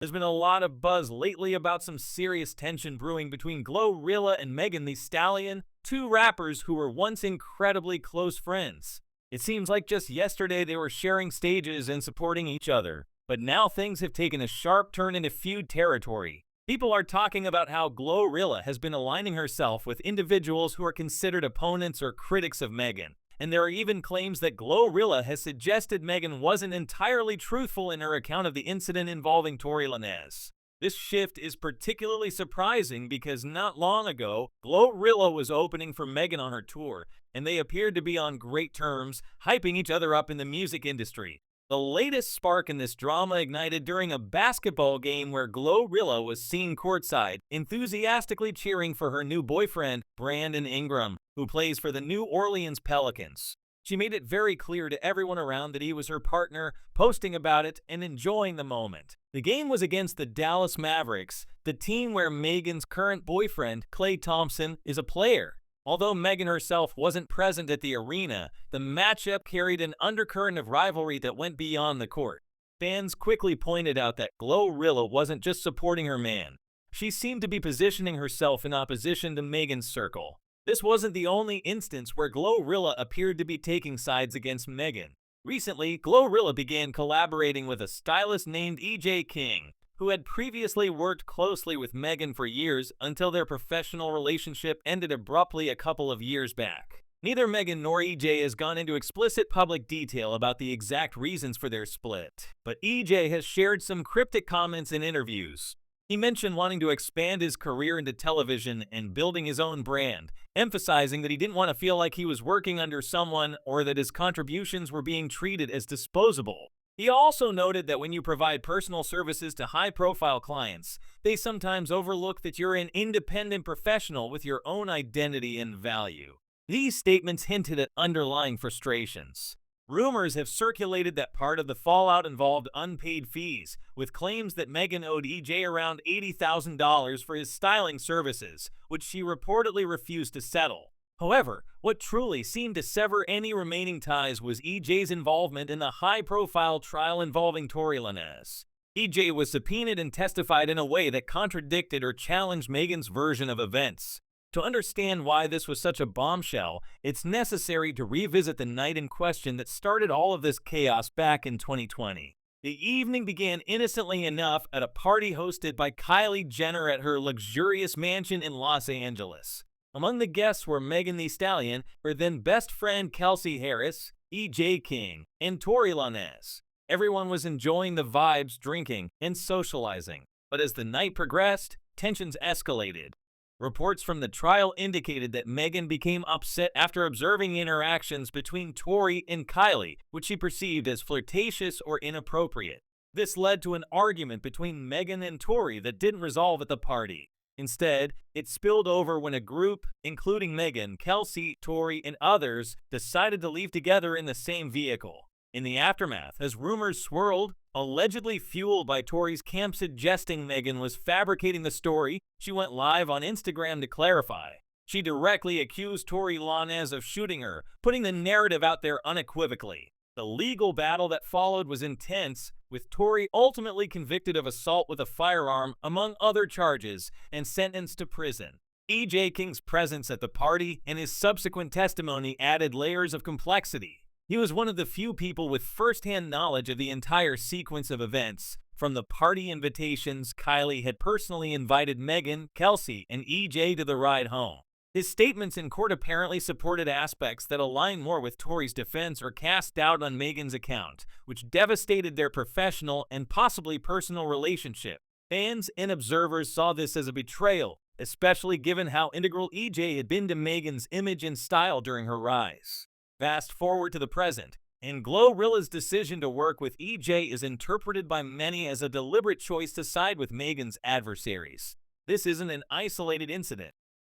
There's been a lot of buzz lately about some serious tension brewing between GloRilla and Megan Thee Stallion, two rappers who were once incredibly close friends. It seems like just yesterday they were sharing stages and supporting each other, but now things have taken a sharp turn into feud territory. People are talking about how GloRilla has been aligning herself with individuals who are considered opponents or critics of Megan. And there are even claims that GloRilla has suggested Megan wasn't entirely truthful in her account of the incident involving Tory Lanez. This shift is particularly surprising because not long ago, GloRilla was opening for Megan on her tour, and they appeared to be on great terms, hyping each other up in the music industry. The latest spark in this drama ignited during a basketball game where GloRilla was seen courtside, enthusiastically cheering for her new boyfriend, Brandon Ingram, who plays for the New Orleans Pelicans. She made it very clear to everyone around that he was her partner, posting about it and enjoying the moment. The game was against the Dallas Mavericks, the team where Megan's current boyfriend, Klay Thompson, is a player. Although Megan herself wasn't present at the arena, the matchup carried an undercurrent of rivalry that went beyond the court. Fans quickly pointed out that GloRilla wasn't just supporting her man. She seemed to be positioning herself in opposition to Megan's circle. This wasn't the only instance where GloRilla appeared to be taking sides against Megan. Recently, GloRilla began collaborating with a stylist named EJ King, who had previously worked closely with Megan for years until their professional relationship ended abruptly a couple of years back. Neither Megan nor EJ has gone into explicit public detail about the exact reasons for their split, but EJ has shared some cryptic comments in interviews. He mentioned wanting to expand his career into television and building his own brand, emphasizing that he didn't want to feel like he was working under someone or that his contributions were being treated as disposable. He also noted that when you provide personal services to high-profile clients, they sometimes overlook that you're an independent professional with your own identity and value. These statements hinted at underlying frustrations. Rumors have circulated that part of the fallout involved unpaid fees, with claims that Megan owed EJ around $80,000 for his styling services, which she reportedly refused to settle. However, what truly seemed to sever any remaining ties was EJ's involvement in the high-profile trial involving Tory Lanez. EJ was subpoenaed and testified in a way that contradicted or challenged Megan's version of events. To understand why this was such a bombshell, it's necessary to revisit the night in question that started all of this chaos back in 2020. The evening began innocently enough at a party hosted by Kylie Jenner at her luxurious mansion in Los Angeles. Among the guests were Megan Thee Stallion, her then best friend Kelsey Harris, EJ King, and Tory Lanez. Everyone was enjoying the vibes, drinking, and socializing. But as the night progressed, tensions escalated. Reports from the trial indicated that Megan became upset after observing interactions between Tory and Kylie, which she perceived as flirtatious or inappropriate. This led to an argument between Megan and Tory that didn't resolve at the party. Instead, it spilled over when a group, including Megan, Kelsey, Tory, and others, decided to leave together in the same vehicle. In the aftermath, as rumors swirled, allegedly fueled by Tory's camp suggesting Megan was fabricating the story, she went live on Instagram to clarify. She directly accused Tory Lanez of shooting her, putting the narrative out there unequivocally. The legal battle that followed was intense, with Tory ultimately convicted of assault with a firearm, among other charges, and sentenced to prison. EJ King's presence at the party and his subsequent testimony added layers of complexity. He was one of the few people with first-hand knowledge of the entire sequence of events. From the party invitations, Kylie had personally invited Megan, Kelsey, and EJ to the ride home. His statements in court apparently supported aspects that align more with Tory's defense or cast doubt on Megan's account, which devastated their professional and possibly personal relationship. Fans and observers saw this as a betrayal, especially given how integral EJ had been to Megan's image and style during her rise. Fast forward to the present, and GloRilla's decision to work with EJ is interpreted by many as a deliberate choice to side with Megan's adversaries. This isn't an isolated incident.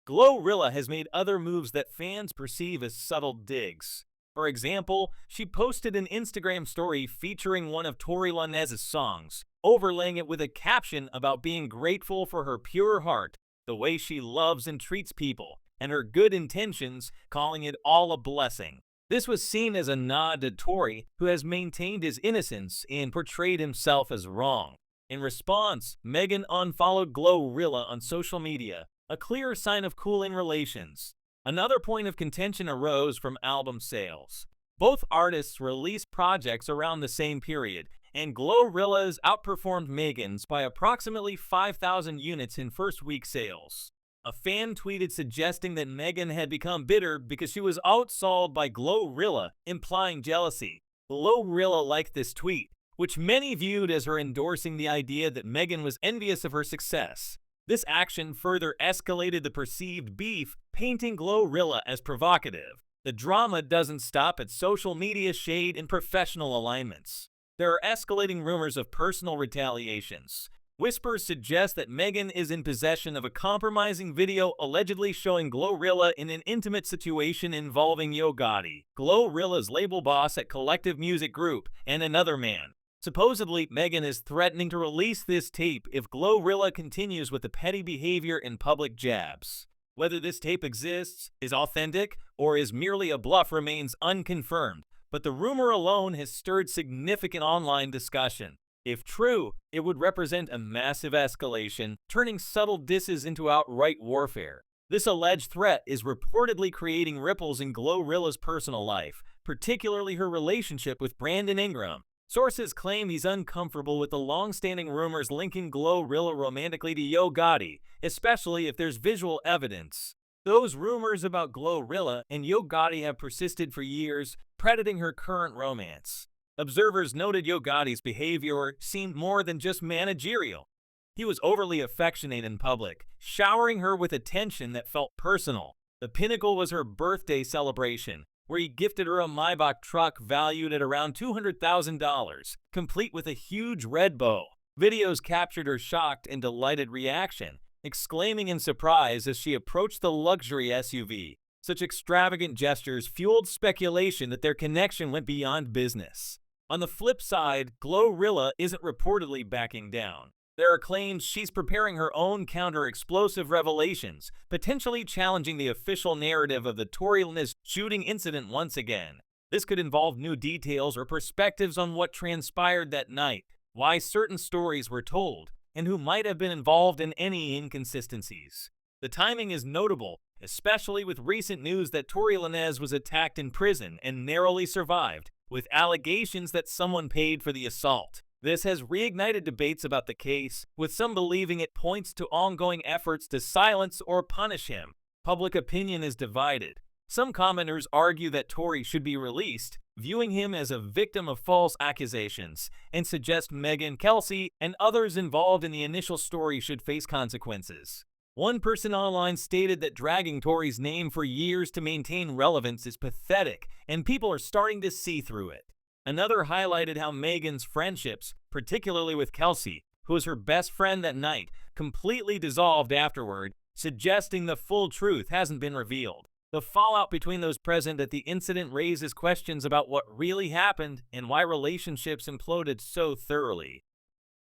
GloRilla has made other moves that fans perceive as subtle digs. For example, she posted an Instagram story featuring one of Tory Lanez's songs, overlaying it with a caption about being grateful for her pure heart, the way she loves and treats people, and her good intentions, calling it all a blessing. This was seen as a nod to Tory, who has maintained his innocence and portrayed himself as wrong. In response, Meghan unfollowed GloRilla on social media, a clear sign of cooling relations. Another point of contention arose from album sales. Both artists released projects around the same period, and GloRilla's outperformed Meghan's by approximately 5,000 units in first-week sales. A fan tweeted suggesting that Meghan had become bitter because she was outsold by GloRilla, implying jealousy. GloRilla liked this tweet, which many viewed as her endorsing the idea that Meghan was envious of her success. This action further escalated the perceived beef, painting GloRilla as provocative. The drama doesn't stop at social media shade and professional alignments. There are escalating rumors of personal retaliations. Whispers suggest that Meghan is in possession of a compromising video allegedly showing GloRilla in an intimate situation involving Yo Gotti, GloRilla's label boss at Collective Music Group, and another man. Supposedly, Meghan is threatening to release this tape if GloRilla continues with the petty behavior and public jabs. Whether this tape exists, is authentic, or is merely a bluff remains unconfirmed, but the rumor alone has stirred significant online discussion. If true, it would represent a massive escalation, turning subtle disses into outright warfare. This alleged threat is reportedly creating ripples in GloRilla's personal life, particularly her relationship with Brandon Ingram. Sources claim he's uncomfortable with the long-standing rumors linking GloRilla romantically to Yo Gotti, especially if there's visual evidence. Those rumors about GloRilla and Yo Gotti have persisted for years, predating her current romance. Observers noted Yo Gotti's behavior seemed more than just managerial. He was overly affectionate in public, showering her with attention that felt personal. The pinnacle was her birthday celebration, where he gifted her a Maybach truck valued at around $200,000, complete with a huge red bow. Videos captured her shocked and delighted reaction, exclaiming in surprise as she approached the luxury SUV. Such extravagant gestures fueled speculation that their connection went beyond business. On the flip side, GloRilla isn't reportedly backing down. There are claims she's preparing her own counter-explosive revelations, potentially challenging the official narrative of the Tory Lanez shooting incident once again. This could involve new details or perspectives on what transpired that night, why certain stories were told, and who might have been involved in any inconsistencies. The timing is notable, especially with recent news that Tory Lanez was attacked in prison and narrowly survived, with allegations that someone paid for the assault. This has reignited debates about the case, with some believing it points to ongoing efforts to silence or punish him. Public opinion is divided. Some commenters argue that Tory should be released, viewing him as a victim of false accusations, and suggest Meghan, Kelsey, and others involved in the initial story should face consequences. One person online stated that dragging Tory's name for years to maintain relevance is pathetic, and people are starting to see through it. Another highlighted how Meghan's friendships, particularly with Kelsey, who was her best friend that night, completely dissolved afterward, suggesting the full truth hasn't been revealed. The fallout between those present at the incident raises questions about what really happened and why relationships imploded so thoroughly.